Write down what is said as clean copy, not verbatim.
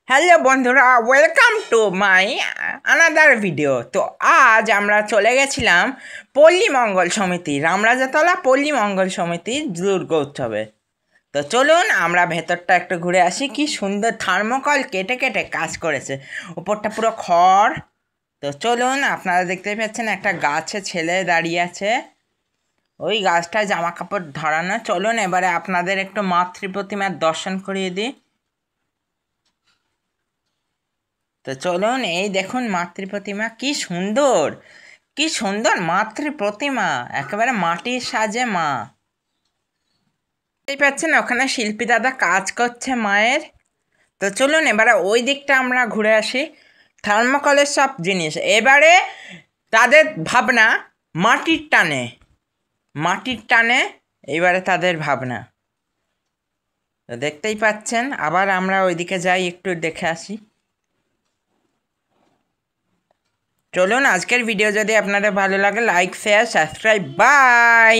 Hello বন্ধুরা, welcome to my another video. তো আজ আমরা চলে গেছিলাম পল্লী মঙ্গল সমিতি, রামরাজাতলা পল্লী মঙ্গল সমিতি দুর্গোৎসবে। তো চলুন আমরা ভেতরটা একটু ঘুরে আসি। কি সুন্দর থার্মোকল কেটে কেটে কাজ করেছে, উপরটা পুরো খড়। তো চলুন, আপনারা দেখতে পাচ্ছেন একটা গাছে ছেলে দাঁড়িয়ে আছে, ওই গাছটায় জামা কাপড় ধরানো। চলুন এবারে আপনাদের একটু মাতৃ প্রতিমার দর্শন করিয়ে দিই। তো চলুন, এই দেখুন মাতৃ প্রতিমা, কি সুন্দর কি সুন্দর মাতৃ প্রতিমা, একেবারে মাটির সাজে মা। দেখতেই পাচ্ছেন ওখানে শিল্পী দাদা কাজ করছে মায়ের। তো চলুন এবারে ওই দিকটা আমরা ঘুরে আসি। থার্মোকলের সব জিনিস, এবারে তাদের ভাবনা মাটির টানে, মাটির টানে এবারে তাদের ভাবনা। তো দেখতেই পাচ্ছেন, আবার আমরা ওইদিকে যাই, একটু দেখে আসি। চলুন, আজকের ভিডিও যদি আপনাদের ভালো লাগে লাইক শেয়ার সাবস্ক্রাইব, বাই।